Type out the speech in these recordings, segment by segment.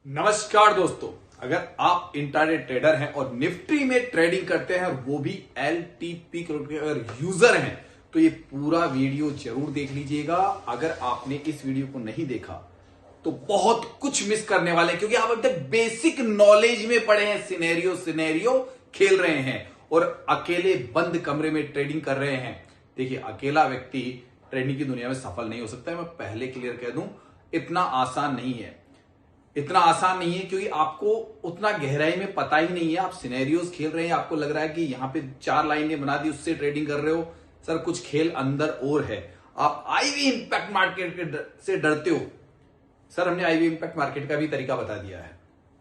नमस्कार दोस्तों, अगर आप इंट्राडे ट्रेडर हैं और निफ्टी में ट्रेडिंग करते हैं, वो भी एलटीपी के अगर यूजर हैं, तो ये पूरा वीडियो जरूर देख लीजिएगा। अगर आपने इस वीडियो को नहीं देखा तो बहुत कुछ मिस करने वाले हैं, क्योंकि आप अभी तक बेसिक नॉलेज में पड़े हैं, सिनेरियो सिनेरियो खेल रहे हैं और अकेले बंद कमरे में ट्रेडिंग कर रहे हैं। देखिए, अकेला व्यक्ति ट्रेडिंग की दुनिया में सफल नहीं हो सकता है। मैं पहले क्लियर कह दूं, इतना आसान नहीं है, इतना आसान नहीं है, क्योंकि आपको उतना गहराई में पता ही नहीं है। आप सिनेरियोज खेल रहे हैं, आपको लग रहा है कि यहां पे 4 लाइनें बना दी उससे ट्रेडिंग कर रहे हो। सर, कुछ खेल अंदर और है। आप आईवी इंपैक्ट मार्केट से डरते हो। सर, हमने आईवी इंपैक्ट मार्केट का भी तरीका बता दिया है,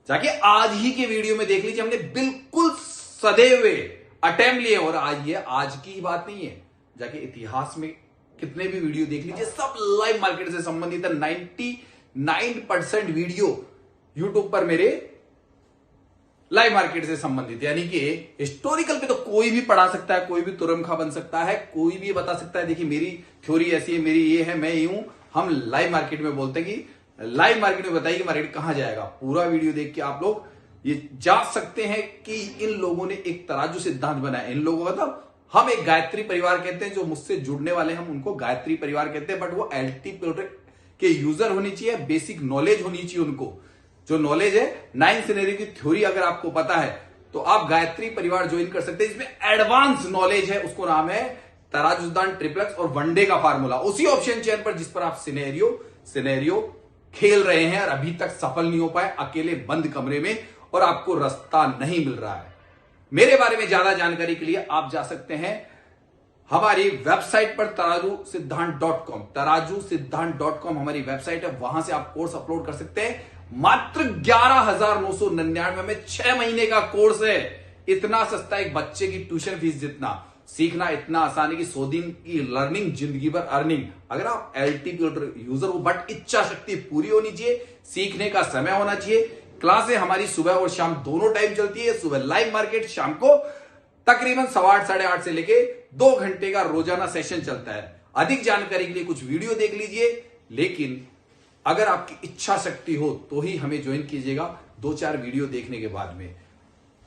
जाके आज ही के वीडियो में देख लीजिए। हमने बिल्कुल सधे हुए अटेम्प्ट लिए, और आज ये आज की बात नहीं है, जाके इतिहास में कितने भी वीडियो देख लीजिए, सब लाइव मार्केट से संबंधित है। 99% वीडियो यूट्यूब पर मेरे लाइव मार्केट से संबंधित, यानी कि हिस्टोरिकल पे तो कोई भी पढ़ा सकता है, कोई भी तुरंखा बन सकता है, कोई भी बता सकता है। देखिए, मेरी थ्योरी ऐसी है, मेरी ये है, मैं यूं। हम लाइव मार्केट में बोलते हैं कि लाइव मार्केट में बताइए कि मार्केट कहां जाएगा। पूरा वीडियो देख के आप लोग ये जान सकते हैं कि इन लोगों ने एक तराजू सिद्धांत बनाया। इन लोगों का मतलब हम एक गायत्री परिवार कहते हैं, जो मुझसे जुड़ने वाले हम उनको गायत्री परिवार कहते हैं, बट वो एलटी के यूजर होनी चाहिए, बेसिक नॉलेज होनी चाहिए उनको। जो नॉलेज है 9 सिनेरियो की थ्योरी अगर आपको पता है तो आप गायत्री परिवार ज्वाइन कर सकते हैं। इसमें एडवांस नॉलेज है, उसको नाम है तराजू सिद्धांत, ट्रिप्लेक्स और वनडे का फार्मूला। उसी ऑप्शन चेन पर जिस पर आप सिनेरियो सिनेरियो खेल रहे हैं और अभी तक सफल नहीं हो पाए, अकेले बंद कमरे में, और आपको रास्ता नहीं मिल रहा है। मेरे बारे में ज्यादा जानकारी के लिए आप जा सकते हैं हमारी वेबसाइट पर तराजू सिद्धांत.com हमारी वेबसाइट है। वहां से आप कोर्स अपलोड कर सकते हैं। मात्र 11,999 में 6 महीने का कोर्स है। इतना सस्ता, एक बच्चे की ट्यूशन फीस जितना। सीखना इतना आसान है कि 100 दिन की लर्निंग, जिंदगी भर अर्निंग। अगर आप एलटीपी यूजर हो, बट इच्छा शक्ति पूरी होनी चाहिए, सीखने का समय होना चाहिए। क्लासें हमारी सुबह और शाम दोनों टाइम चलती है। सुबह लाइव मार्केट, शाम को तकरीबन 8:30 साढ़े 8 से लेके 2 घंटे का रोजाना सेशन चलता है। अधिक जानकारी के लिए कुछ वीडियो देख लीजिए, लेकिन अगर आपकी इच्छा शक्ति हो तो ही हमें ज्वाइन कीजिएगा। 2-4 वीडियो देखने के बाद में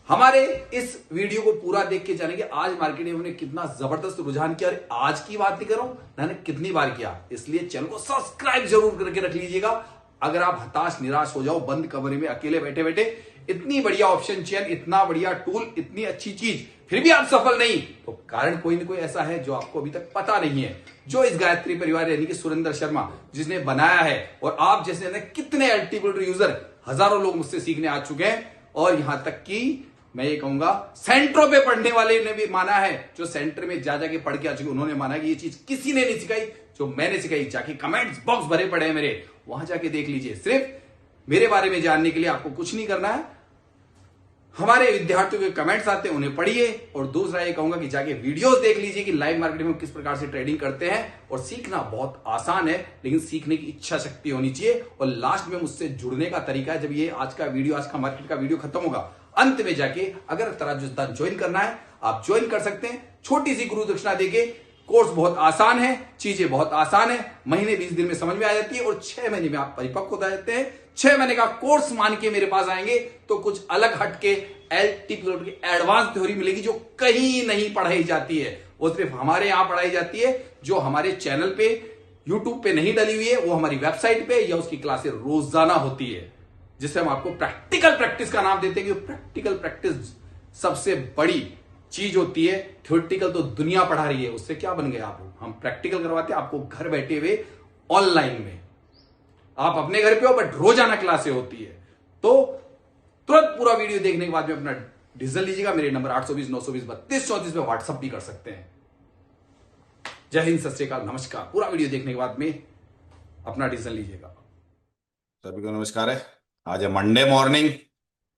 हमारे इस वीडियो को पूरा देख के जानेंगे आज मार्केट में हमने कितना जबरदस्त रुझान किया। और आज की बात नहीं कर रहा हूं, मैंने कितनी बार किया, इसलिए चैनल को सब्सक्राइब जरूर करके रख लीजिएगा। अगर आप हताश निराश हो जाओ बंद कमरे में अकेले बैठे बैठे, इतनी बढ़िया ऑप्शन चेन, इतना बढ़िया टूल, इतनी अच्छी चीज, फिर भी आप सफल नहीं, तो कारण कोई ना कोई ऐसा है जो आपको अभी तक पता नहीं है। जो इस गायत्री परिवार यानी कि सुरेंद्र शर्मा जिसने बनाया है, और आप जैसे कितने एलटीपी यूजर, हजारों लोग मुझसे सीखने आ चुके हैं। और यहां तक कि मैं ये कहूंगा, सेंटरों पे पढ़ने वाले ने भी माना है, जो सेंटर में जा जाके पढ़ के आ चुके, उन्होंने माना कि ये चीज किसी ने नहीं सिखाई जो मैंने सिखाई। जाके कमेंट्स बॉक्स भरे पड़े हैं मेरे, वहां जाके देख लीजिए। सिर्फ मेरे बारे में जानने के लिए आपको कुछ नहीं करना है, हमारे विद्यार्थियों के कमेंट्स आते हैं, उन्हें पढ़िए। और दूसरा ये कहूंगा कि जाके वीडियोस देख लीजिए कि लाइव मार्केट में किस प्रकार से ट्रेडिंग करते हैं। और सीखना बहुत आसान है, लेकिन सीखने की इच्छा शक्ति होनी चाहिए। और लास्ट में मुझसे जुड़ने का तरीका है, जब ये आज का मार्केट का वीडियो खत्म होगा, अंत में जाके अगर तराजू सिद्धांत ज्वाइन करना है, आप ज्वाइन कर सकते हैं। छोटी सी गुरु दक्षिणा देके। कोर्स बहुत आसान है, चीजें बहुत आसान है, महीने 20 दिन में समझ में आ जाती है, और 6 महीने में आप परिपक्व हो जाते हैं। 6 महीने का कोर्स मान के मेरे पास आएंगे तो कुछ अलग हटके एलटीपी की एडवांस थ्योरी मिलेगी, जो कहीं नहीं पढ़ाई जाती है। वो सिर्फ हमारे यहां पढ़ाई जाती है, जो हमारे चैनल पे, यूट्यूब पे नहीं डली हुई है। वो हमारी वेबसाइट पे या उसकी क्लासें रोजाना होती है, जिसे हम आपको प्रैक्टिकल प्रैक्टिस का नाम देते हैं। कि प्रैक्टिकल प्रैक्टिस सबसे बड़ी चीज होती है। थ्योरेटिकल तो दुनिया पढ़ा रही है, उससे क्या बन गए आप लोग। हम प्रैक्टिकल करवाते हैं आपको घर बैठे हुए ऑनलाइन में। आप अपने घर पे हो, बट रोजाना क्लासें होती है। तो तुरंत पूरा वीडियो देखने के बाद में अपना डिसीजन लीजिएगा। मेरे नंबर 820-920-3234 पे व्हाट्सअप भी कर सकते हैं। जय हिंद, सत श्री अकाल, नमस्कार। पूरा वीडियो देखने के बाद में अपना डिसीजन लीजिएगा। सभी को नमस्कार है। आज है मंडे मॉर्निंग,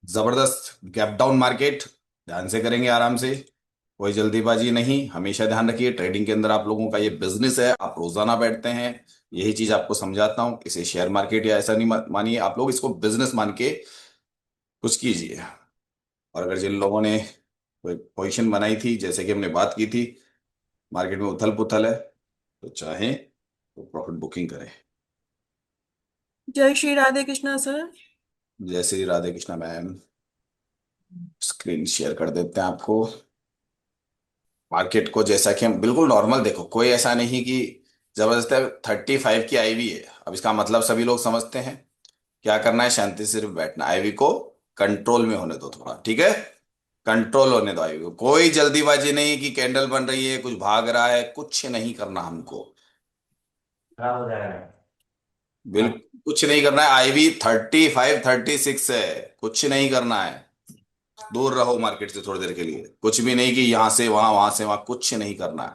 जबरदस्त गैप डाउन मार्केट। ध्यान से करेंगे, आराम से, कोई जल्दीबाजी नहीं। हमेशा ध्यान रखिए, ट्रेडिंग के अंदर आप लोगों का ये बिजनेस है, आप रोजाना बैठते हैं। यही चीज आपको समझाता हूं, इसे शेयर मार्केट या ऐसा नहीं मानिए, आप लोग इसको बिजनेस मान के कुछ कीजिए। और अगर जिन लोगों ने कोई पोजीशन बनाई थी, जैसे कि हमने बात की थी, मार्केट में उथल पुथल है, तो चाहे तो प्रॉफिट बुकिंग करें। जय श्री राधे कृष्णा सर। जय Shri Radhe Krishna ma'am. Screen share कर देते हैं आपको। मार्केट को जैसा कि हम बिल्कुल नॉर्मल देखो, कोई ऐसा नहीं कि जबरदस्त है। 35 की आईवी है। अब इसका मतलब सभी लोग समझते हैं। क्या करना है, शांति से सिर्फ बैठना, आईवी को कंट्रोल में होने दो थोड़ा, ठीक है। कंट्रोल होने दो आईवी को, कोई जल्दीबाजी नहीं कि कैंडल बन रही है कुछ भाग रहा है, कुछ नहीं करना हमको। खराब हो जाएगा। बिल्कुल कुछ नहीं करना है। आईवी 35-36 है। कुछ नहीं करना है। दूर रहो मार्केट से थोड़ी देर के लिए, कुछ भी नहीं कि यहां से वहां, वहां से वहां, कुछ नहीं करना है।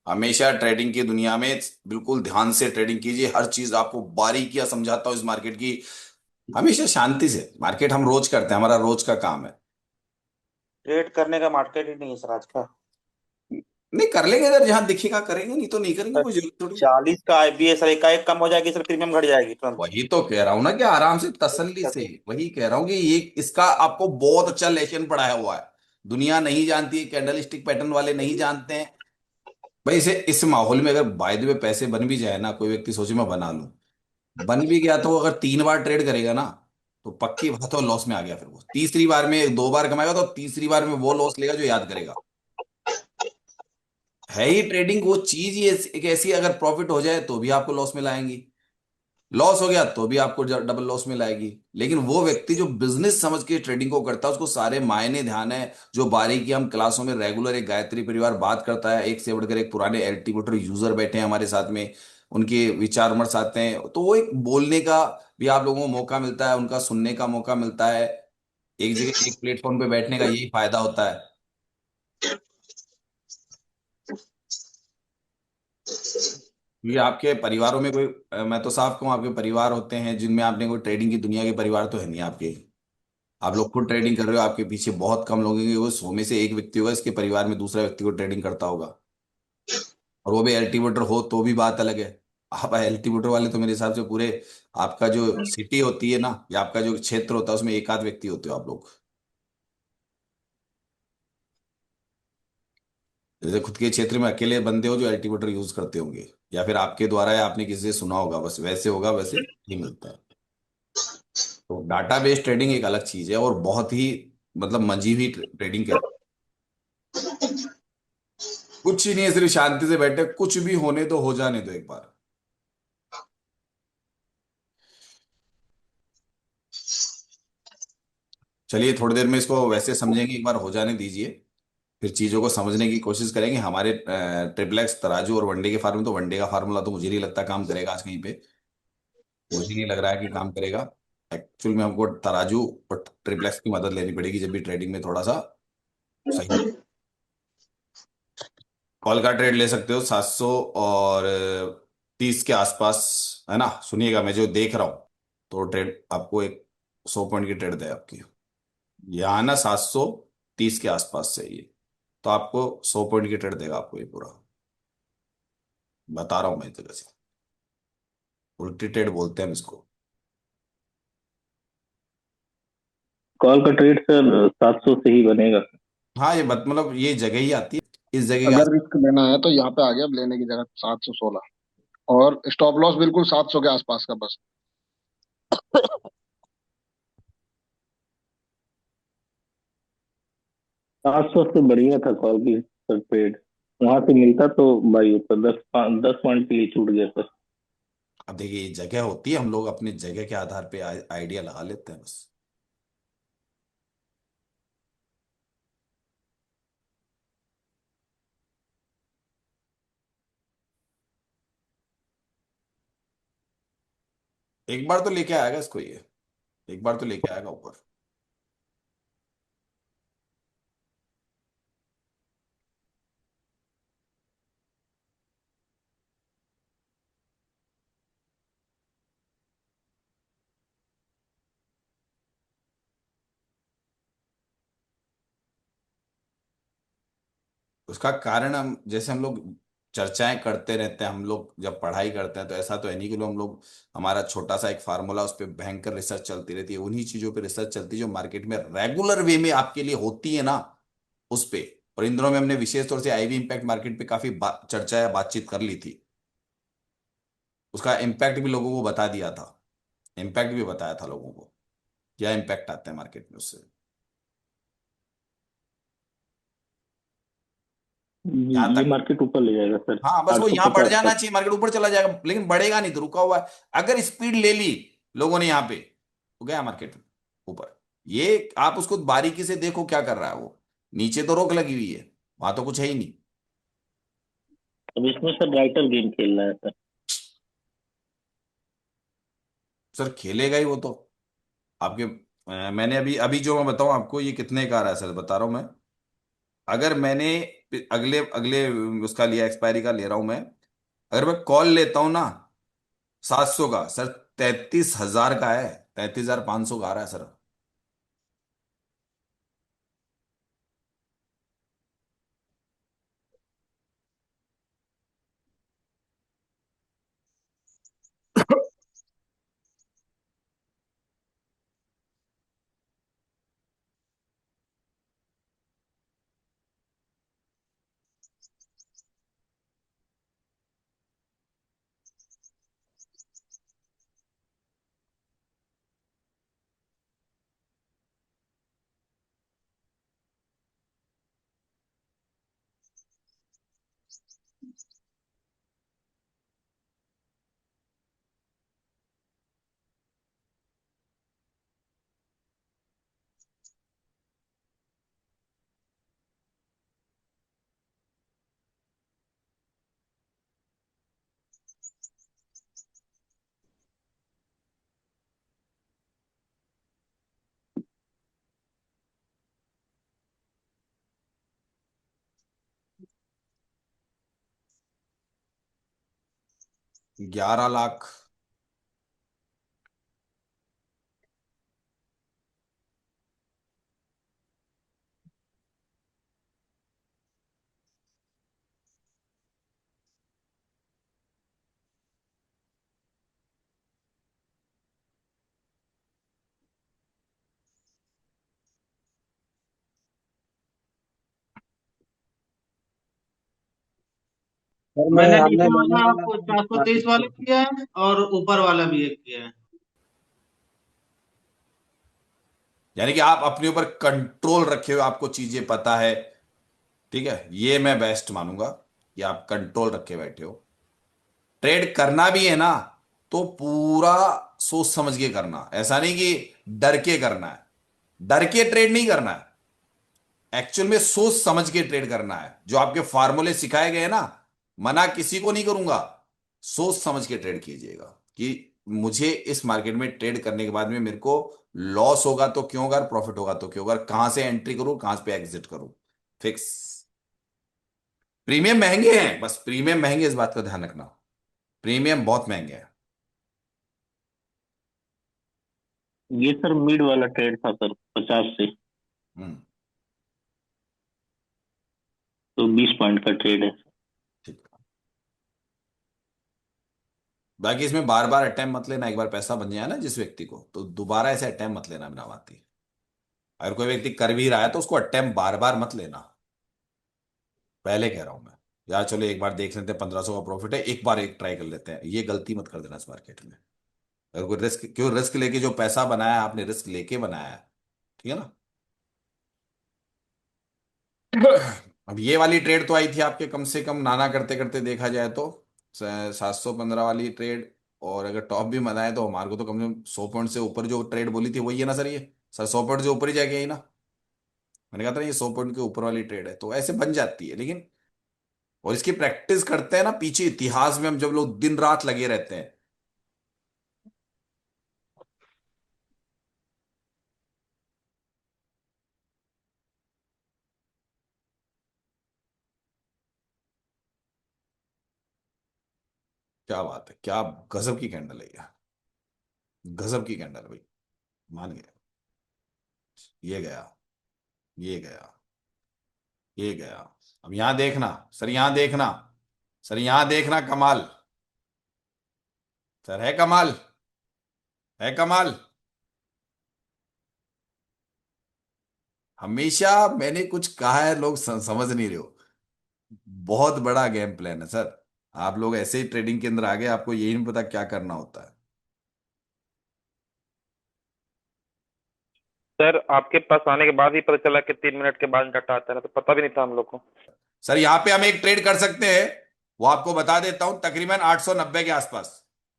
हमेशा ट्रेडिंग की दुनिया में बिल्कुल ध्यान से ट्रेडिंग कीजिए। हर चीज आपको बारीकियां समझाता हूँ इस मार्केट की। हमेशा शांति से, मार्केट हम रोज करते हैं, हमारा रोज का काम है। ट्रेड करने का मार्केट ही नहीं है सर आज का। नहीं कर लेंगे, अगर जहां दिखेगा करेंगे, नहीं तो नहीं करेंगे, सर कोई जरूरत थोड़ी। 40 का आईबीए सर एकाएक कम हो जाएगी सर, प्रीमियम घट जाएगी तुरंत। वही तो कह रहा हूं ना कि आराम से तसल्ली से, वही कह रहा हूं कि ये इसका आपको बहुत अच्छा लेसन पढ़ाया हुआ है। दुनिया नहीं जानती है, कैंडल स्टिक पैटर्न वाले नहीं जानते हैं। भाई इसे इस माहौल में अगर बाय द वे पैसे बन भी जाए ना, कोई व्यक्ति सोचे मैं बना लूं, बन भी गया तो अगर 3 बार ट्रेड करेगा ना, तो पक्की बात है लॉस में आ गया। फिर वो तीसरी बार में 2 बार कमाएगा तो तीसरी बार में वो लॉस लेगा जो याद करेगा। है ही ट्रेडिंग वो चीज ही एक ऐसी, अगर प्रॉफिट हो जाए तो भी आपको लॉस में लाएंगी, लॉस हो गया तो भी आपको डबल लॉस में लाएगी। लेकिन वो व्यक्ति जो बिजनेस समझ के ट्रेडिंग को करता है, उसको सारे मायने ध्यान है। जो बारीकी हम क्लासों में रेगुलर, एक गायत्री परिवार बात करता है, एक से बढ़कर एक पुराने एल्टीमीटर यूजर बैठे हैं हमारे साथ में, उनके विचार विमर्श आते हैं, तो वो एक बोलने का भी आप लोगों को मौका मिलता है, उनका सुनने का मौका मिलता है। एक जगह एक प्लेटफॉर्म पे बैठने का यही फायदा होता है। क्योंकि आपके परिवारों में कोई मैं तो साफ कहूँ, आपके परिवार होते हैं जिनमें आपने कोई ट्रेडिंग की दुनिया के परिवार तो है नहीं आपके। आप लोग खुद ट्रेडिंग कर रहे हो, आपके पीछे बहुत कम लोग होंगे, वो 100 में से एक व्यक्ति होगा इसके परिवार में दूसरा व्यक्ति को ट्रेडिंग करता होगा। और वो भी एल्टीवेटर हो तो भी बात अलग है। आप एल्टीवेटर वाले तो मेरे हिसाब से पूरे, आपका जो सिटी होती है ना, या आपका जो क्षेत्र होता है उसमें एक आध व्यक्ति होते हो आप लोग। जैसे खुद के क्षेत्र में अकेले बंदे हो जो एल्टीवेटर यूज करते होंगे, या फिर आपके द्वारा या आपने किसी से सुना होगा, बस वैसे होगा, वैसे ही मिलता है। तो डाटा बेस्ड ट्रेडिंग एक अलग चीज है, और बहुत ही मतलब मंजी हुई ट्रेडिंग कहते हैं। कुछ ही नहीं है, सिर्फ शांति से बैठे, कुछ भी होने दो, हो जाने दो एक बार। चलिए थोड़ी देर में इसको वैसे समझेंगे, एक बार हो जाने दीजिए, फिर चीजों को समझने की कोशिश करेंगे। हमारे ट्रिपल एक्स तराजू और वनडे के फार्म, तो वनडे का फार्मूला तो मुझे नहीं लगता काम करेगा आज कहीं पे। मुझे नहीं लग रहा है कि काम करेगा। एक्चुअल में हमको तराजू और ट्रिपल एक्स की मदद लेनी पड़ेगी जब भी ट्रेडिंग में थोड़ा सा सही। कॉल का ट्रेड ले सकते हो 730 के आसपास, है ना। सुनिएगा, मैं जो देख रहा हूँ, तो ट्रेड आपको एक 100 पॉइंट की ट्रेड दे आपकी। यहाँ ना 730 के आसपास से ये, तो आपको 100 पॉइंट की ट्रेड देगा आपको ये पूरा। बता रहा हूँ मैं इस तरह से, उल्टी ट्रेड बोलते हैं हम इसको। कॉल का ट्रेड सर 700 से ही बनेगा। हाँ ये मतलब ये जगह ही आती है, इस जगह के अगर आस। रिस्क लेना है तो यहाँ पे आ गया, अब लेने की जगह 716। और स्टॉप लॉस बिल्कुल 700 के आसपास का बस। 700 से बढ़िया था कॉल की सर ट्रेड। वहां से मिलता तो भाई ऊपर 10 पॉइंट के लिए छूट गया सर। अब देखिए ये जगह होती है, हम लोग अपने जगह के आधार पे आइडिया लगा लेते हैं बस। एक बार तो लेके आएगा इसको ये, एक बार तो लेके आएगा ऊपर। उसका कारण हम जैसे हम लोग चर्चाएं करते रहते हैं, हम लोग जब पढ़ाई करते हैं तो ऐसा तो है नहीं कि हम लोग, हमारा छोटा सा एक फार्मूला उस पर भयंकर रिसर्च चलती रहती है। उन्हीं चीजों पे रिसर्च चलती है जो मार्केट में रेगुलर वे में आपके लिए होती है ना, उस पे। और इन दिनों में हमने विशेष तौर से आईवी इम्पैक्ट मार्केट पे काफी चर्चा या बातचीत कर ली थी। उसका इम्पैक्ट भी लोगों को बता दिया था। इम्पैक्ट भी बताया था लोगों को, क्या इम्पैक्ट आते हैं मार्केट में उससे। यहाँ ये तक, मार्केट ऊपर ले जाएगा सर। हाँ बस वो आठ सौ यहाँ बढ़ पचास जाना तक। चाहिए, मार्केट ऊपर चला जाएगा, लेकिन बढ़ेगा नहीं तो रुका हुआ है। अगर स्पीड ले ली लोगों ने यहाँ पे तो गया मार्केट ऊपर। ये आप उसको बारीकी से देखो क्या कर रहा है वो। नीचे तो रोक लगी हुई है, वहां तो कुछ है ही नहीं। अब इसमें सर राइटर गेम खेल रहा है सर। सर खेलेगा ही वो तो। आपके मैंने अभी अभी जो मैं बताऊं आपको, ये कितने का आ रहा है सर, बता रहा हूं मैं। अगर मैंने अगले अगले उसका लिया, एक्सपायरी का ले रहा हूं मैं, अगर मैं कॉल लेता हूं ना 700 का सर, 33,000 का है, 33,500 का आ रहा है सर। हाँ, 11 लाख। सर मैं मैंने हमने नीचे लेने वाला वाला आपको था 430 मार्केट वाला में। किया है और ऊपर वाला भी एक किया है। यानी कि आप अपने ऊपर कंट्रोल रखे हो, आपको चीजें पता है। ठीक है, ये मैं बेस्ट मानूंगा कि आप कंट्रोल रखे बैठे हो। ट्रेड करना भी है ना तो पूरा सोच समझ के करना, ऐसा नहीं कि डर के करना है। डर के ट्रेड नहीं करना है, एक्चुअल में सोच समझ के ट्रेड करना है। जो आपके फार्मूले सिखाए गए हैं ना, मना किसी को नहीं करूंगा, सोच समझ के ट्रेड कीजिएगा कि मुझे इस मार्केट में ट्रेड करने के बाद में मेरे को लॉस होगा तो क्यों होगा, प्रॉफिट होगा तो क्यों होगा, कहां से एंट्री करूं कहां पे एग्जिट करूं। फिक्स। प्रीमियम महंगे हैं, बस प्रीमियम महंगे, इस बात का ध्यान रखना। प्रीमियम बहुत महंगे हैं। ये सर मिड वाला ट्रेड था सर, 50 से। हम्म। तो 20 पॉइंट का ट्रेड है। ठीक है। बाकी इसमें बार बार अटेम्प्ट मत लेना, एक बार पैसा बन जाए ना जिस व्यक्ति को, तो दोबारा ऐसे अटेम्प्ट मत लेना बिना बात के। अगर कोई व्यक्ति कर भी रहा है तो उसको अटेम्प्ट बार बार मत लेना, पहले कह रहा हूं मैं। यार चलो एक बार देख लेते हैं, 1500 का प्रॉफिट है, एक बार एक ट्राई कर लेते हैं, ये गलती मत कर देना इस मार्केट में। अगर कोई रिस्क, क्यों रिस्क लेके जो पैसा बनाया है, आपने रिस्क लेके बनाया है, ठीक है ना। अब ये वाली ट्रेड तो आई थी आपके, कम से कम नाना करते करते देखा जाए तो 715 वाली ट्रेड। और अगर टॉप भी बनाए तो हमारे को तो कम से कम 100 पॉइंट से ऊपर जो ट्रेड बोली थी वही है ना सर, ये सर 100 पॉइंट से ऊपर ही जाके आई ना। मैंने कहा था ना ये 100 पॉइंट के ऊपर वाली ट्रेड है, तो ऐसे बन जाती है। लेकिन और इसकी प्रैक्टिस करते हैं ना, पीछे इतिहास में हम जब लोग दिन रात लगे रहते हैं। क्या बात है, क्या गजब की कैंडल है ये, गजब की कैंडल है भाई, मान गया। ये गया, ये गया, ये गया। अब यहां देखना सर, यहां देखना सर, यहां देखना कमाल। सर है कमाल, है कमाल। हमेशा मैंने कुछ कहा है, लोग समझ नहीं रहे हो। बहुत बड़ा गेम प्लान है सर। आप लोग ऐसे ही ट्रेडिंग के अंदर आ गए, आपको यही नहीं पता क्या करना होता है। सर आपके पास आने के बाद ही पता चला कि 3 मिनट के बाद डाटा आता है ना, तो पता भी नहीं था हम लोग को। सर यहाँ पे हम एक ट्रेड कर सकते हैं, वो आपको बता देता हूं, तकरीबन 890 के आसपास,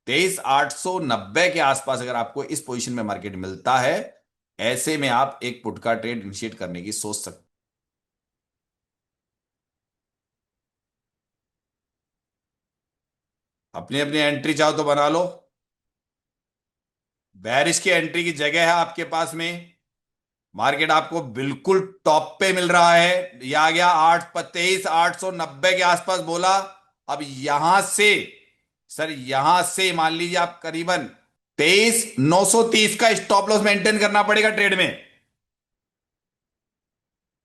23,890 के आसपास अगर आपको इस पोजीशन में मार्केट मिलता है, ऐसे में आप एक पुट का ट्रेड इनिशिएट करने की सोच सकते। अपनी अपनी एंट्री चाहो तो बना लो। बेरिश की एंट्री की जगह है आपके पास में। मार्केट आपको बिल्कुल टॉप पे मिल रहा है। ये आ गया 23,890 के आसपास बोला। अब यहां से सर, यहां से मान लीजिए आप करीबन 23,930 का स्टॉप लॉस मेंटेन करना पड़ेगा ट्रेड में।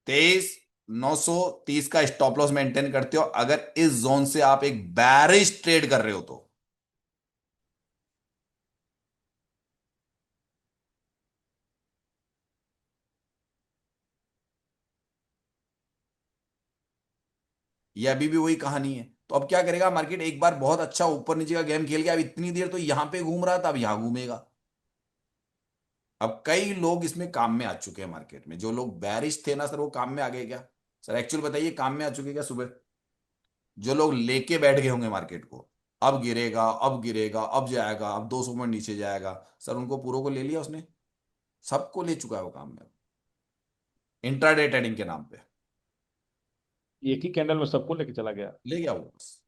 23,930 का स्टॉप लॉस मेंटेन करते हो अगर इस जोन से आप एक बैरिश ट्रेड कर रहे हो तो। ये अभी भी वही कहानी है। तो अब क्या करेगा मार्केट, एक बार बहुत अच्छा ऊपर नीचे का गेम खेल गया, अब इतनी देर तो यहां पे घूम रहा था, अब यहां घूमेगा। अब कई लोग इसमें काम में आ चुके हैं मार्केट में। जो लोग बैरिश थे ना सर, वो काम में आ गए क्या सर? एक्चुअल बताइए, काम में आ चुके क्या सुबह? जो लोग लेके बैठ गए होंगे मार्केट को, अब गिरेगा, अब गिरेगा, अब जाएगा, अब 200 पॉइंट नीचे जाएगा, सर उनको पूरों को ले लिया उसने, सबको ले चुका है वो काम में, इंट्राडे ट्रेडिंग के नाम पे एक ही कैंडल में सबको लेके चला गया। ले गया वो बस।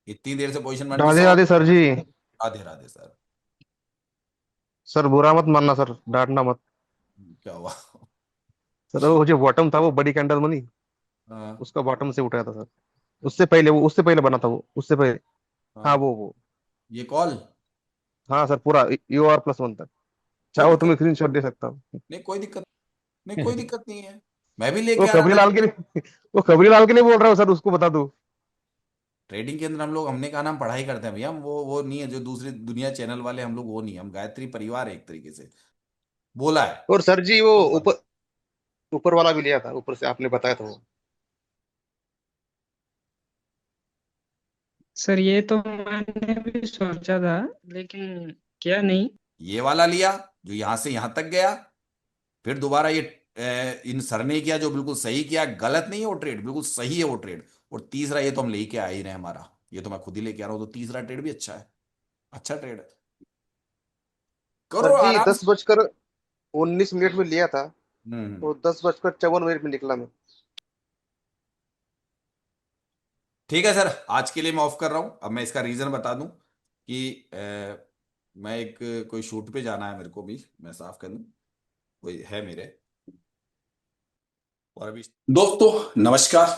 इतनी देर से पोजीशन बन रही राधे 100। राधे सर जी। राधे राधे सर। सर बुरा मत मानना सर, डांटना मत। क्या हुआ? सर वो जो बॉटम था वो बड़ी कैंडल बनी, हाँ, उसका बॉटम से उठाया था सर। उससे पहले बना था वो, उससे पहले। हाँ हाँ, वो। ये कॉल। हाँ सर, पूरा UR+1 तक। कोई चाहो तो दिक्कत मैं स्क्रीनशॉट दे सकता हूँ। नहीं, कोई दिक्कत नहीं, कोई दिक्कत नहीं है। मैं भी वो लेके आ रहा खबरी था लाल के लिए वो खबरी लाल के लिए बोल रहा हूँ सर, उसको बता दो। ट्रेडिंग के अंदर। हम लोग, हमने कहा ना, हम पढ़ाई करते हैं भैया। हम वो नहीं है जो दूसरी दुनिया चैनल वाले, हम लोग वो नहीं है। हम गायत्री परिवार है एक तरीके से। बोला है। और सर जी वो ऊपर। ऊपर ऊपर वाला भी लिया था, ऊपर से आपने बताया था वो। सर ये तो मैंने भी सोचा था, लेकिन क्या नहीं। ये वाला लिया जो यहां से यहां तक गया, फिर दोबारा ये इन सर ने किया जो बिल्कुल सही किया। गलत नहीं है वो ट्रेड, बिल्कुल सही है वो ट्रेड। और तीसरा ये तो हम लेके आ ही रहे हैं, हमारा ये तो मैं खुद ही लेके आ रहा हूं, तो तीसरा ट्रेड भी अच्छा है, अच्छा ट्रेड है। करो सर जी आराम दस से। बजकर 19 मिनट में लिया था, हम्म। तो 10 बजकर 54 मिनट में निकला मैं। ठीक है सर, आज के लिए मैं ऑफ कर रहा हूं। अब मैं इसका रीजन बता दूं कि मैं एक कोई शूट पे जाना है मेरे को भी, मैं साफ कर दूं, कोई है मेरे। और अभी दोस्तों नमस्कार।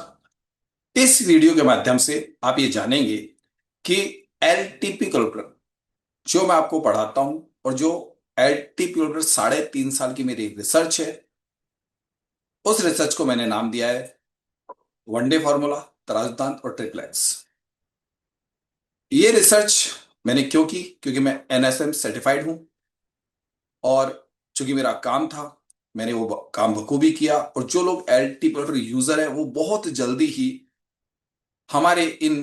इस वीडियो के माध्यम से आप ये जानेंगे कि एलटीपी कैलकुलेटर जो मैं आपको पढ़ाता हूं, और जो एलटीपी कैलकुलेटर 3.5 साल की मेरी रिसर्च है, उस रिसर्च को मैंने नाम दिया है वनडे फॉर्मूला, तराजदान और ट्रिपलेट्स। ये रिसर्च मैंने क्यों की? क्योंकि मैं NSM सर्टिफाइड हूं, और चूंकि मेरा काम था, मैंने वो काम बखूबी किया। और जो लोग एलटी कैलकुलेटर यूजर है, वो बहुत जल्दी ही हमारे इन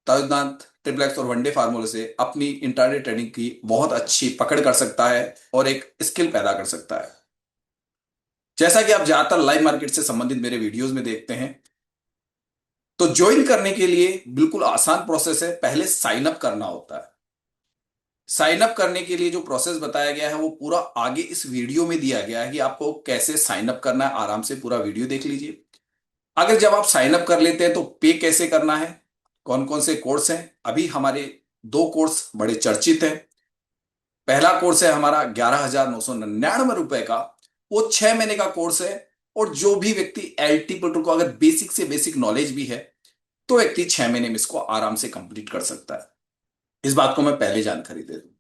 तराजदान, ट्रिपलेट्स और वनडे फार्मूले से अपनी इंट्राडे ट्रेडिंग की बहुत अच्छी पकड़ कर सकता है और एक स्किल पैदा कर सकता है। जैसा कि आप ज्यादातर लाइव मार्केट से संबंधित मेरे वीडियोस में देखते हैं, तो ज्वाइन करने के लिए बिल्कुल आसान प्रोसेस है। पहले साइन अप करना होता है। साइन अप करने के लिए जो प्रोसेस बताया गया है, वो पूरा आगे इस वीडियो में दिया गया है कि आपको कैसे साइन अप करना है। आराम से पूरा वीडियो देख लीजिए। अगर जब आप साइन अप कर लेते हैं तो पे कैसे करना है, कौन कौन से कोर्स हैं। अभी हमारे 2 कोर्स बड़े चर्चित हैं। पहला कोर्स है हमारा 11,999 रुपए का, वो 6 महीने का कोर्स है। और जो भी व्यक्ति एलटी प्रोटोकॉल को अगर बेसिक से बेसिक नॉलेज भी है, तो व्यक्ति 6 महीने में इसको आराम से कंप्लीट कर सकता है। इस बात को मैं पहले जानकारी दे दूं।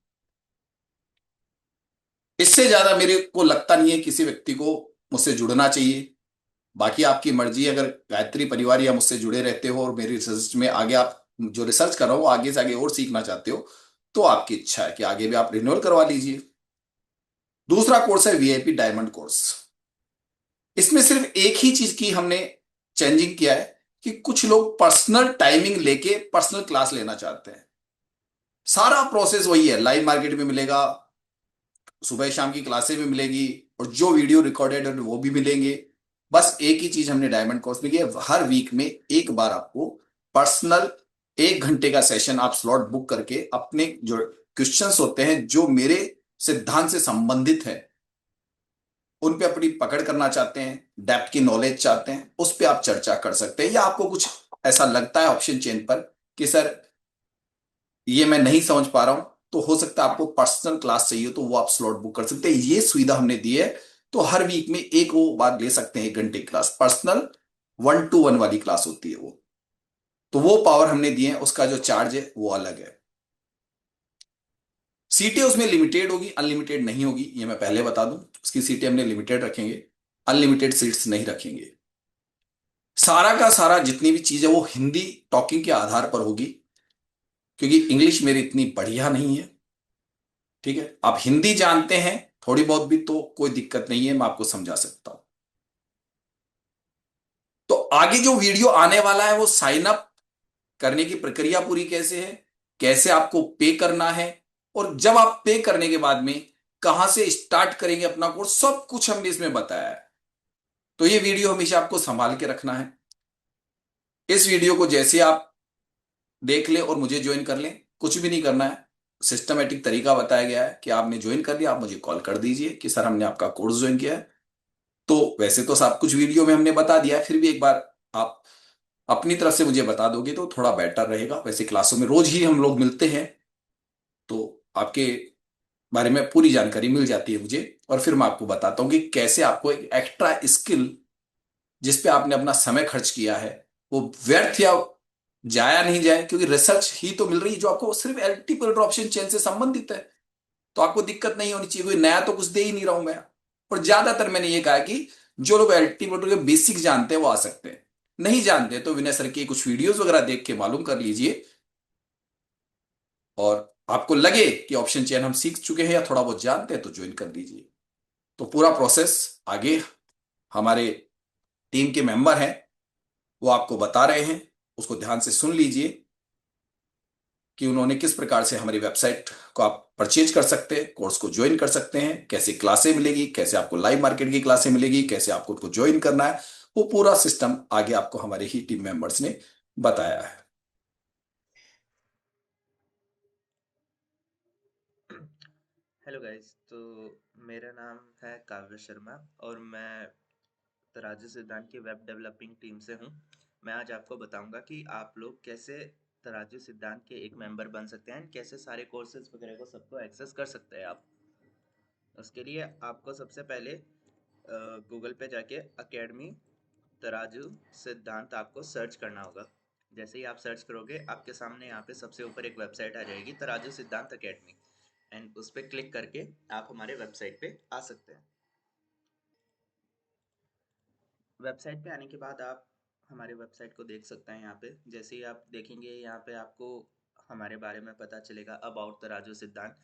इससे ज्यादा मेरे को लगता नहीं है किसी व्यक्ति को मुझसे जुड़ना चाहिए। बाकी आपकी मर्जी है। अगर गायत्री परिवार या मुझसे जुड़े रहते हो और मेरी रिसर्च में आगे, आप जो रिसर्च कर रहा हो आगे से आगे और सीखना चाहते हो, तो आपकी इच्छा है कि आगे भी आप रिन्यूअल करवा लीजिए। दूसरा कोर्स है VIP डायमंड कोर्स। इसमें सिर्फ एक ही चीज की हमने चेंजिंग किया है कि कुछ लोग पर्सनल टाइमिंग लेके पर्सनल क्लास लेना चाहते हैं। सारा प्रोसेस वही है, लाइव मार्केट में मिलेगा, सुबह शाम की क्लासें भी मिलेगी और जो वीडियो रिकॉर्डेड है वो भी मिलेंगे। बस एक ही चीज हमने डायमंड कोर्स में की है, हर वीक में एक बार आपको पर्सनल 1 घंटे का सेशन आप स्लॉट बुक करके अपने जो क्वेश्चंस होते हैं जो मेरे सिद्धांत से संबंधित है उन पे अपनी पकड़ करना चाहते हैं, डेप्थ की नॉलेज चाहते हैं, उस पे आप चर्चा कर सकते हैं। या आपको कुछ ऐसा लगता है ऑप्शन चेन पर कि सर ये मैं नहीं समझ पा रहा हूं, तो हो सकता है आपको पर्सनल क्लास चाहिए तो वो आप स्लॉट बुक कर सकते हैं। ये सुविधा हमने दी है। तो हर वीक में एक वो बार ले सकते हैं, 1 घंटे की क्लास, पर्सनल 1-to-1 वाली क्लास होती है वो। तो वो पावर हमने दिए हैं, उसका जो चार्ज है वो अलग है। सीटें उसमें लिमिटेड होगी, अनलिमिटेड नहीं होगी, ये मैं पहले बता दूं। उसकी सीटें हमने लिमिटेड रखेंगे, अनलिमिटेड सीट्स नहीं रखेंगे। सारा का सारा जितनी भी चीज है वो हिंदी टॉकिंग के आधार पर होगी, क्योंकि इंग्लिश मेरी इतनी बढ़िया नहीं है। ठीक है, आप हिंदी जानते हैं थोड़ी बहुत भी तो कोई दिक्कत नहीं है, मैं आपको समझा सकता हूं। तो आगे जो वीडियो आने वाला है वो साइन अप करने की प्रक्रिया पूरी कैसे है, कैसे आपको पे करना है, और जब आप पे करने के बाद में कहां से स्टार्ट करेंगे अपना कोर्स, सब कुछ हमने इसमें बताया है। तो ये वीडियो हमेशा आपको संभाल के रखना है। इस वीडियो को जैसे आप देख लें और मुझे ज्वाइन कर लें, कुछ भी नहीं करना है, सिस्टमेटिक तरीका बताया गया है कि आपने ज्वाइन कर लिया, आप मुझे कॉल कर दीजिए कि सर हमने आपका कोर्स ज्वाइन किया है। तो वैसे तो सब कुछ वीडियो में हमने बता दिया है, फिर भी एक बार आप अपनी तरफ से मुझे बता दोगे तो थोड़ा बेटर रहेगा। वैसे क्लासों में रोज ही हम लोग मिलते हैं, तो आपके बारे में पूरी जानकारी मिल जाती है मुझे, और फिर मैं आपको बताता हूँ कि कैसे आपको एक एक्स्ट्रा स्किल जिस पे आपने अपना समय खर्च किया है वो व्यर्थ या जाया नहीं जाए, क्योंकि रिसर्च ही तो मिल रही है जो आपको सिर्फ एल्टीपल ड्रॉपशिप चेन से संबंधित है। तो आपको दिक्कत नहीं होनी चाहिए, कोई नया तो कुछ दे ही नहीं रहा हूं मैं। और ज्यादातर मैंने ये कहा कि जो लोग एल्टीपल के बेसिक जानते हैं वो आ सकते हैं, नहीं जानते तो विनय सर की कुछ वीडियोस वगैरह देख के मालूम कर लीजिए, और आपको लगे कि ऑप्शन चेन हम सीख चुके हैं या थोड़ा बहुत जानते हैं तो ज्वाइन कर लीजिए। तो पूरा प्रोसेस आगे हमारे टीम के मेंबर हैं वो आपको बता रहे हैं, उसको ध्यान से सुन लीजिए कि उन्होंने किस प्रकार से हमारी वेबसाइट को आप परचेज कर सकते हैं, कोर्स को ज्वाइन कर सकते हैं, कैसे क्लासें मिलेगी, कैसे आपको लाइव मार्केट की क्लासें मिलेगी, कैसे आपको उनको ज्वाइन करना है। वो पूरा सिस्टम आगे आपको हमारे ही टीम मेंबर्स ने बताया है। हेलो गाइस, तो मेरा नाम है काव्य शर्मा और मैं तराजू सिद्धांत की वेब डेवलपिंग टीम से हूँ। मैं आज आपको बताऊंगा कि आप लोग कैसे तराजू सिद्धांत के एक मेंबर बन सकते हैं, कैसे सारे कोर्सेज वगैरह को सबको एक्सेस कर सकते हैं आप। उसके लिए आपको सबसे पहले गूगल पे जाके अकेडमी तराजू सिद्धांत आपको सर्च करना होगा। जैसे ही आप सर्च करोगे आपके सामने यहाँ पे सबसे ऊपर एक वेबसाइट आ जाएगी, तराजू सिद्धांत अकेडमी, एंड उस पर क्लिक करके आप हमारे वेबसाइट पे आ सकते हैं। वेबसाइट पे आने के बाद आप हमारे वेबसाइट को देख सकते हैं। यहाँ पे जैसे ही आप देखेंगे यहाँ पे आपको हमारे बारे में पता चलेगा, अबाउट तराजू सिद्धांत,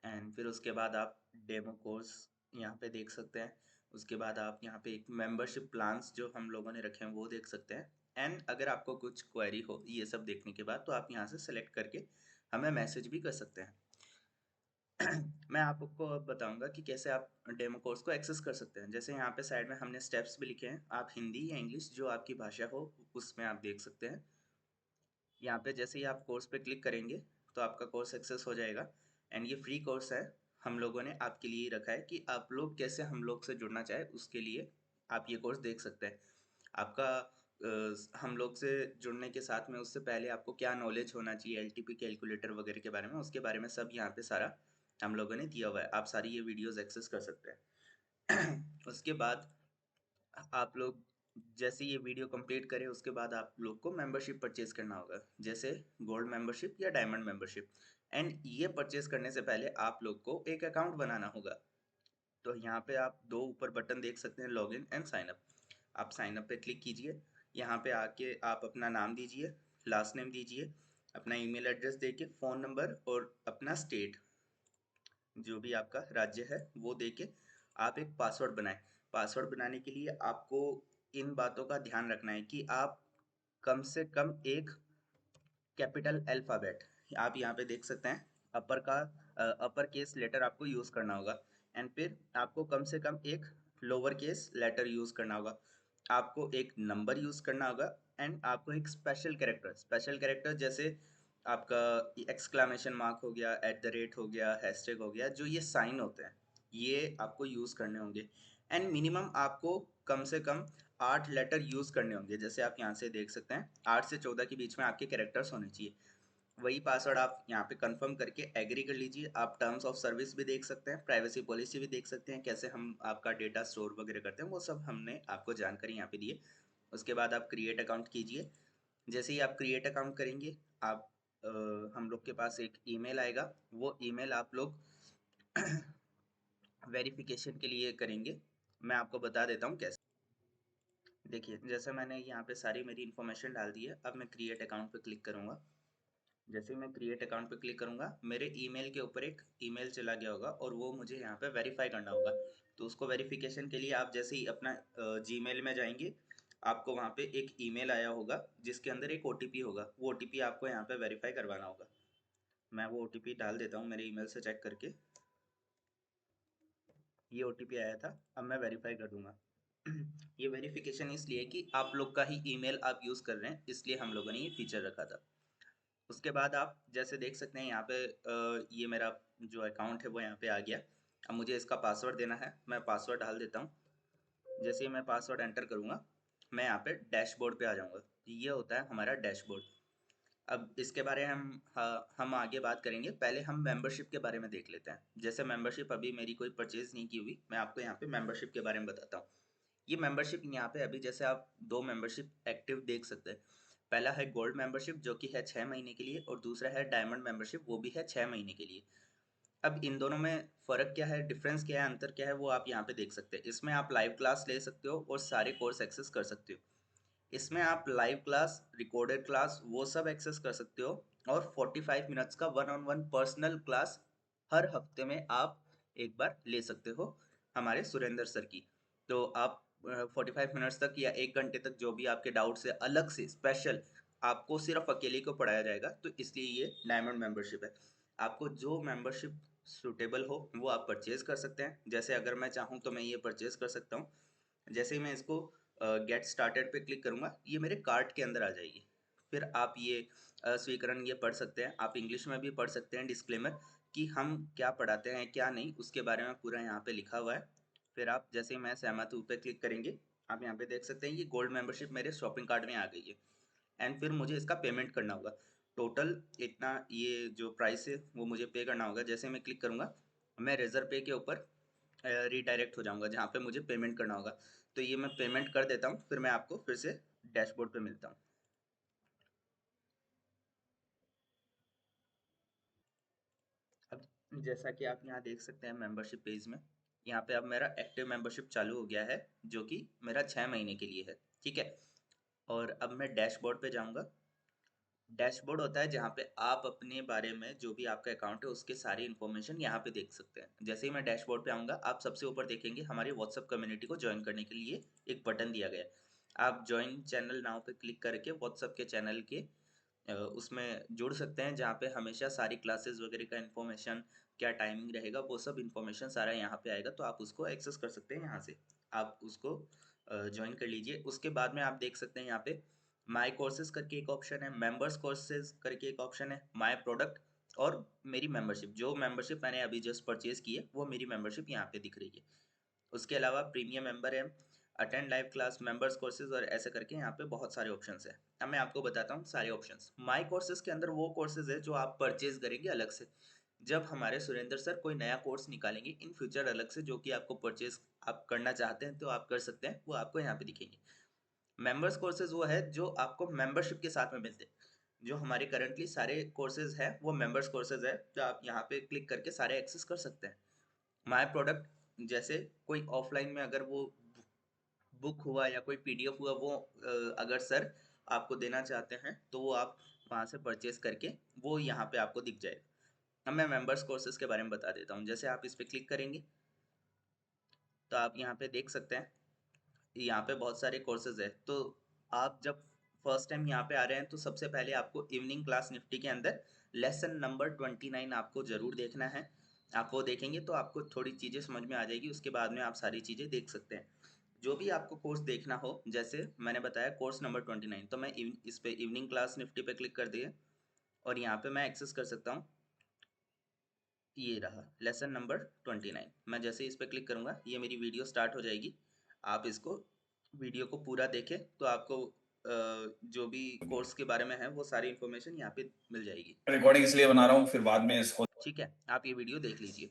एंड फिर उसके बाद आप डेमो कोर्स यहाँ पे देख सकते हैं। उसके बाद आप यहाँ पे एक मेंबरशिप प्लान्स जो हम लोगों ने रखे हैं वो देख सकते हैं। एंड अगर आपको कुछ क्वेरी हो ये सब देखने के बाद तो आप यहाँ से सेलेक्ट करके हमें मैसेज भी कर सकते हैं। मैं आपको अब बताऊंगा कि कैसे आप डेमो कोर्स को एक्सेस कर सकते हैं। जैसे यहाँ पे साइड में हमने स्टेप्स भी लिखे हैं, आप हिंदी या इंग्लिश जो आपकी भाषा हो उसमें आप देख सकते हैं। यहाँ पे जैसे ही आप कोर्स पे क्लिक करेंगे तो आपका कोर्स एक्सेस हो जाएगा, एंड ये फ्री कोर्स है। हम लोगों ने आपके लिए रखा है कि आप लोग कैसे हम लोग से जुड़ना चाहे उसके लिए आप ये कोर्स देख सकते हैं। आपका हम लोग से जुड़ने के साथ में उससे पहले आपको क्या नॉलेज होना चाहिए एलटीपी कैलकुलेटर वगैरह के बारे में, उसके बारे में सब यहाँ पे सारा हम लोगों ने दिया हुआ है। आप सारी ये वीडियोस एक्सेस कर सकते हैं। उसके बाद आप लोग जैसे ये वीडियो कंप्लीट करें उसके बाद आप लोग को मेंबरशिप परचेज करना होगा, जैसे गोल्ड मेंबरशिप या डायमंड मेंबरशिप। एंड ये परचेज करने से पहले आप लोग को एक अकाउंट बनाना होगा। तो यहाँ पे आप दो ऊपर बटन देख सकते हैं, लॉगिन एंड साइन अप। आप साइन अप पे क्लिक कीजिए। यहाँ पे आके आप अपना नाम दीजिए, लास्ट नेम दीजिए, अपना ईमेल एड्रेस देके, फ़ोन नंबर और अपना स्टेट जो भी आपका राज्य है वो देके आप एक पासवर्ड बनाएं। पासवर्ड बनाने के लिए आपको इन बातों का ध्यान रखना है कि आप कम से कम एक कैपिटल अल्फ़ाबेट, आप यहाँ पे देख सकते हैं अपर का अपर केस लेटर आपको यूज करना होगा। एंड फिर आपको कम से कम एक लोअर केस लेटर यूज करना होगा, आपको एक नंबर यूज करना होगा, एंड आपको एक स्पेशल कैरेक्टर जैसे आपका एक्सक्लामेशन मार्क हो गया, एट द रेट हो गया, हैशटैग हो गया, जो ये साइन होते हैं ये आपको यूज करने होंगे। एंड मिनिमम आपको कम से कम 8 लेटर यूज करने होंगे। जैसे आप यहाँ से देख सकते हैं 8 से 14 के बीच में आपके कैरेक्टर्स होने चाहिए। वही पासवर्ड आप यहाँ पे कंफर्म करके एग्री कर लीजिए। आप टर्म्स ऑफ सर्विस भी देख सकते हैं, प्राइवेसी पॉलिसी भी देख सकते हैं, कैसे हम आपका डेटा स्टोर वगैरह करते हैं, वो सब हमने आपको जानकारी यहाँ पे दी है। उसके बाद आप क्रिएट अकाउंट कीजिए। जैसे ही आप क्रिएट अकाउंट करेंगे आप हम लोग के पास एक ईमेल आएगा, वो ईमेल आप लोग वेरिफिकेशन के लिए करेंगे। मैं आपको बता देता हूँ कैसे। देखिए जैसे मैंने यहाँ पे सारी मेरी इन्फॉर्मेशन डाल दी है, अब मैं क्रिएट अकाउंट पे क्लिक करूँगा। जैसे ही मैं क्रिएट अकाउंट पे क्लिक करूँगा मेरे ईमेल के ऊपर एक ईमेल चला गया होगा और वो मुझे यहाँ पे वेरीफाई करना होगा। तो उसको वेरिफिकेशन के लिए आप जैसे ही अपना जीमेल में जाएंगे, आपको वहाँ पे एक ईमेल आया होगा जिसके अंदर एक ओटीपी होगा, वो ओटीपी आपको यहाँ पे वेरीफाई करवाना होगा। मैं वो ओटीपी डाल देता हूँ मेरे ईमेल से चेक करके। ये ओटीपी आया था, अब मैं वेरीफाई कर दूंगा। ये वेरिफिकेशन इसलिए कि आप लोग का ही ईमेल आप यूज़ कर रहे हैं, इसलिए हम लोगों ने ये फीचर रखा था। उसके बाद आप जैसे देख सकते हैं यहाँ पे ये मेरा जो अकाउंट है वो यहाँ पे आ गया। अब मुझे इसका पासवर्ड देना है, मैं पासवर्ड डाल देता हूँ। जैसे ही मैं पासवर्ड एंटर करूँगा मैं यहाँ पे डैशबोर्ड पे आ जाऊँगा। ये होता है हमारा डैशबोर्ड। अब इसके बारे में हम आगे बात करेंगे, पहले हम मेंबरशिप के बारे में देख लेते हैं। जैसे मेंबरशिप अभी मेरी कोई परचेज नहीं की हुई, मैं आपको यहाँ पे मेंबरशिप के बारे में बताता हूँ। ये मेंबरशिप यहाँ पे अभी जैसे आप 2 मेंबरशिप एक्टिव देख सकते हैं। पहला है गोल्ड मेंबरशिप जो कि है 6 महीने के लिए, और दूसरा है डायमंड मेंबरशिप, वो भी है 6 महीने के लिए। अब इन दोनों में फ़र्क क्या है, डिफरेंस क्या है, अंतर क्या है, वो आप यहाँ पे देख सकते हैं। इसमें आप लाइव क्लास ले सकते हो और सारे कोर्स एक्सेस कर सकते हो। इसमें आप लाइव क्लास, रिकॉर्डेड क्लास वो सब एक्सेस कर सकते हो, और 45 मिनट्स का 1-on-1 पर्सनल क्लास हर हफ्ते में आप एक बार ले सकते हो हमारे सुरेंद्र सर की। तो आप 45 मिनट्स तक या 1 घंटे तक जो भी आपके डाउट्स है अलग से स्पेशल आपको सिर्फ अकेले को पढ़ाया जाएगा। तो इसलिए ये डायमंड मेंबरशिप है। आपको जो मेंबरशिप सूटेबल हो वो आप परचेज कर सकते हैं। जैसे अगर मैं चाहूँ तो मैं ये परचेज कर सकता हूँ। जैसे ही मैं इसको गेट स्टार्टेड पे क्लिक करूँगा ये मेरे कार्ट के अंदर आ जाएगी। फिर आप ये स्वीकरण ये पढ़ सकते हैं, आप इंग्लिश में भी पढ़ सकते हैं डिस्क्लेमर कि हम क्या पढ़ाते हैं क्या नहीं, उसके बारे में पूरा यहाँ पे लिखा हुआ है। फिर आप जैसे ही मैं सहमत हूँ पे क्लिक करेंगे, आप यहाँ पे देख सकते हैं ये गोल्ड मेंबरशिप मेरे शॉपिंग कार्ट में आ गई है। एंड फिर मुझे इसका पेमेंट करना होगा। टोटल इतना ये जो प्राइस है वो मुझे पे करना होगा। जैसे मैं क्लिक करूँगा मैं रेजर पे के ऊपर रीडायरेक्ट हो जाऊंगा जहाँ पे मुझे पेमेंट करना होगा। तो ये मैं पेमेंट कर देता हूँ, फिर मैं आपको फिर से डैशबोर्ड पे मिलता हूँ। अब जैसा कि आप यहाँ देख सकते हैं मेंबरशिप पेज में, यहाँ पे अब मेरा एक्टिव मेंबरशिप चालू हो गया है जो कि मेरा 6 महीने के लिए है। ठीक है, और अब मैं डैशबोर्ड पे जाऊँगा। डैशबोर्ड होता है जहाँ पे आप अपने बारे में जो भी आपका अकाउंट है उसके सारी इन्फॉर्मेशन यहाँ पे देख सकते हैं। जैसे ही मैं डैशबोर्ड पे आऊँगा आप सबसे ऊपर देखेंगे हमारी व्हाट्सएप कम्युनिटी को ज्वाइन करने के लिए एक बटन दिया गया है। आप ज्वाइन चैनल नाउ पे क्लिक करके व्हाट्सएप के चैनल के उसमें जुड़ सकते हैं, जहाँ पे हमेशा सारी क्लासेस वगैरह का इन्फॉर्मेशन, क्या टाइमिंग रहेगा, वो सब इन्फॉर्मेशन सारा यहाँ पे आएगा। तो आप उसको एक्सेस कर सकते हैं, यहाँ से आप उसको ज्वाइन कर लीजिए। उसके बाद में आप देख सकते हैं यहाँ पे माई कोर्सेज करके एक ऑप्शन है, मेंबर्स कोर्सेज करके एक ऑप्शन है, माई प्रोडक्ट और मेरी मेंबरशिप। जो मेंबरशिप मैंने अभी जस्ट परचेज की है वो मेरी मेंबरशिप यहाँ पे दिख रही है। उसके अलावा प्रीमियम मेंबर है, attend live class, members courses और ऐसे करके यहाँ पे बहुत सारे ऑप्शंस हैं। अब मैं आपको बताता हूँ सारे ऑप्शंस। माई कोर्सेज के अंदर वो कोर्सेज है जो आप परचेज करेंगे अलग से। जब हमारे सुरेंद्र सर कोई नया कोर्स निकालेंगे इन फ्यूचर अलग से जो कि आपको परचेज आप करना चाहते हैं तो आप कर सकते हैं, वो आपको यहाँ पे दिखेंगे। मेंबर्स कोर्सेज वो है जो आपको मेंबरशिप के साथ में मिलते हैं। जो हमारे करंटली सारे कोर्सेज हैं वो मेंबर्स कोर्सेज है, जो आप यहाँ पे क्लिक करके सारे एक्सेस कर सकते हैं। माय प्रोडक्ट जैसे कोई ऑफलाइन में अगर वो बुक हुआ या कोई पीडीएफ हुआ वो अगर सर आपको देना चाहते हैं तो वो आप वहाँ से परचेज करके वो यहाँ पे आपको दिख जाएगा। अब मैं मेंबर्स कोर्सेज के बारे में बता देता हूँ। जैसे आप इस पर क्लिक करेंगे तो आप यहाँ पे देख सकते हैं यहाँ पे बहुत सारे कोर्सेज है। तो आप जब फर्स्ट टाइम यहाँ पे आ रहे हैं तो सबसे पहले आपको इवनिंग क्लास निफ्टी के अंदर लेसन नंबर 29 आपको जरूर देखना है। आप वो देखेंगे तो आपको थोड़ी चीज़ें समझ में आ जाएगी, उसके बाद में आप सारी चीज़ें देख सकते हैं। जो भी आपको कोर्स देखना हो, जैसे मैंने बताया कोर्स नंबर 29, तो मैं इस पे इवनिंग क्लास निफ्टी पे क्लिक कर दिए और यहाँ पे मैं एक्सेस कर सकता हूँ। ये रहा लेसन नंबर 29। मैं जैसे इस पे क्लिक करूँगा ये मेरी वीडियो स्टार्ट हो जाएगी। आप इसको वीडियो को पूरा देखें तो आपको जो भी कोर्स के बारे में है वो सारी इन्फॉर्मेशन यहाँ पे मिल जाएगी। रिकॉर्डिंग इसलिए बना रहा हूँ, फिर बाद में इसको ठीक है, आप ये वीडियो देख लीजिए।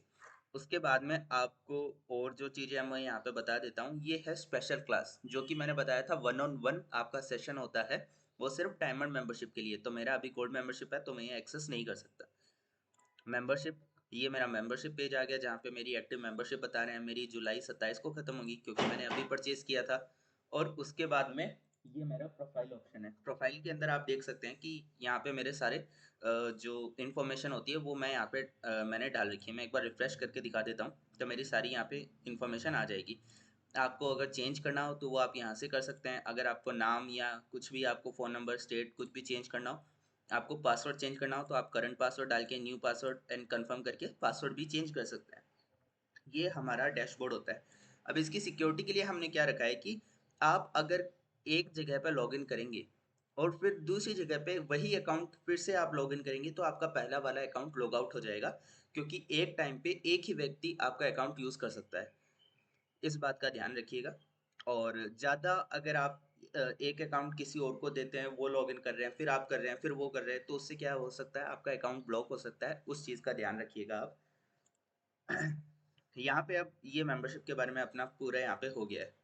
उसके बाद में आपको और जो चीज़ें मैं यहाँ पे बता देता हूँ, ये है स्पेशल क्लास, जो कि मैंने बताया था 1-on-1 आपका सेशन होता है, वो सिर्फ डायमंड मेंबरशिप के लिए। तो मेरा अभी गोल्ड मेंबरशिप है तो मैं ये एक्सेस नहीं कर सकता। मेंबरशिप, ये मेरा मेंबरशिप पेज आ गया जहाँ पे मेरी एक्टिव मेंबरशिप बता रहे हैं। मेरी जुलाई 27 को ख़त्म होगी क्योंकि मैंने अभी परचेज किया था। और उसके बाद में ये मेरा प्रोफाइल ऑप्शन है। प्रोफाइल के अंदर आप देख सकते हैं कि यहाँ पे मेरे सारे जो इन्फॉर्मेशन होती है वो मैं यहाँ पे मैंने डाल रखी है। मैं एक बार रिफ्रेश करके दिखा देता हूँ तो मेरी सारी यहाँ पे इन्फॉर्मेशन आ जाएगी। आपको अगर चेंज करना हो तो वो आप यहाँ से कर सकते हैं। अगर आपको नाम या कुछ भी, आपको फ़ोन नंबर, स्टेट, कुछ भी चेंज करना हो, आपको पासवर्ड चेंज करना हो तो आप करंट पासवर्ड डाल के न्यू पासवर्ड एंड कंफर्म करके पासवर्ड भी चेंज कर सकते हैं। ये हमारा डैशबोर्ड होता है। अब इसकी सिक्योरिटी के लिए हमने क्या रखा है कि आप अगर एक जगह पर लॉगिन करेंगे और फिर दूसरी जगह पे वही अकाउंट फिर से आप लॉगिन करेंगे तो आपका पहला वाला अकाउंट लॉग आउट हो जाएगा, क्योंकि एक टाइम पे एक ही व्यक्ति आपका अकाउंट यूज़ कर सकता है। इस बात का ध्यान रखिएगा। और ज़्यादा अगर आप एक अकाउंट किसी और को देते हैं, वो लॉगिन कर रहे हैं, फिर आप कर रहे हैं, फिर वो कर रहे हैं, तो उससे क्या हो सकता है, आपका अकाउंट ब्लॉक हो सकता है। उस चीज़ का ध्यान रखिएगा आप। यहाँ पे अब ये मेंबरशिप के बारे में अपना पूरा यहाँ पे हो गया है।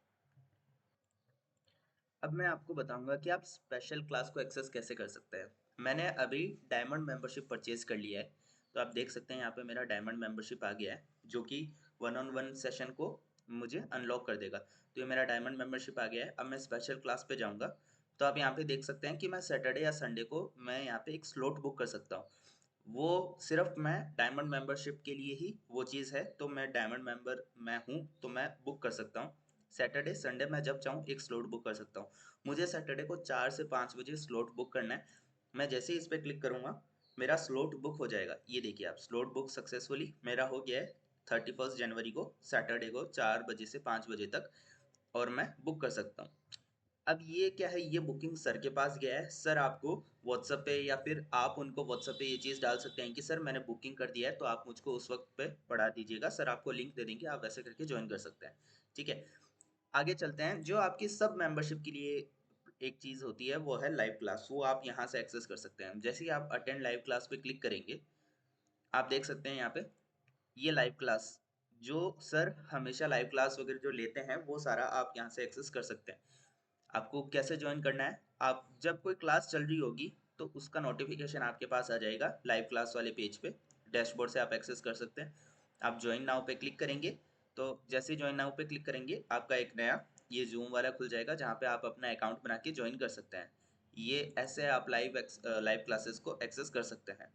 अब मैं आपको बताऊंगा कि आप स्पेशल क्लास को एक्सेस कैसे कर सकते हैं। मैंने अभी डायमंड मेंबरशिप परचेज कर लिया है, तो आप देख सकते हैं यहाँ पे मेरा डायमंड मेंबरशिप आ गया है, जो कि 1-on-1 सेशन को मुझे अनलॉक कर देगा। तो ये मेरा डायमंड मेंबरशिप आ गया है। अब मैं स्पेशल क्लास पे जाऊँगा तो आप यहाँ पे देख सकते हैं कि मैं सैटरडे या संडे को मैं यहाँ पे एक स्लॉट बुक कर सकता हूँ। वो सिर्फ मैं डायमंड मेंबरशिप के लिए ही वो चीज़ है, तो मैं डायमंड मेंबर मैं हूँ तो मैं बुक कर सकता हूँ। सैटरडे संडे मैं जब चाहूँ एक स्लॉट बुक कर सकता हूँ। मुझे सैटरडे को 4 से 5 बजे स्लॉट बुक करना है। मैं जैसे ही इस पर क्लिक करूँगा मेरा स्लॉट बुक हो जाएगा। ये देखिए आप, स्लॉट बुक सक्सेसफुली मेरा हो गया है 31 जनवरी को, सैटरडे को 4 बजे से 5 बजे तक, और मैं बुक कर सकता हूँ। अब ये क्या है, ये बुकिंग सर के पास गया है। सर आपको व्हाट्सएप पे या फिर आप उनको व्हाट्सएप पे ये चीज़ डाल सकते हैं कि सर मैंने बुकिंग कर दिया है तो आप मुझको उस वक्त पे पढ़ा दीजिएगा। सर आपको लिंक दे देंगे, आप वैसे करके ज्वाइन कर सकते हैं। ठीक है, आगे चलते हैं। जो आपकी सब मेंबरशिप के लिए एक चीज़ होती है वो है लाइव क्लास। वो आप यहाँ से एक्सेस कर सकते हैं। जैसे ही आप अटेंड लाइव क्लास पे क्लिक करेंगे, आप देख सकते हैं यहाँ पे ये लाइव क्लास, जो सर हमेशा लाइव क्लास वगैरह जो लेते हैं वो सारा आप यहाँ से एक्सेस कर सकते हैं। आपको कैसे ज्वाइन करना है, आप जब कोई क्लास चल रही होगी तो उसका नोटिफिकेशन आपके पास आ जाएगा लाइव क्लास वाले पेज पे। डैशबोर्ड से आप एक्सेस कर सकते हैं। आप ज्वाइन नाउ पे क्लिक करेंगे तो जैसे ज्वाइन नाउ पे क्लिक करेंगे आपका एक नया ये जूम वाला खुल जाएगा जहाँ पे आप अपना अकाउंट बना के ज्वाइन कर सकते हैं। ये ऐसे आप लाइव क्लासेस को एक्सेस कर सकते हैं।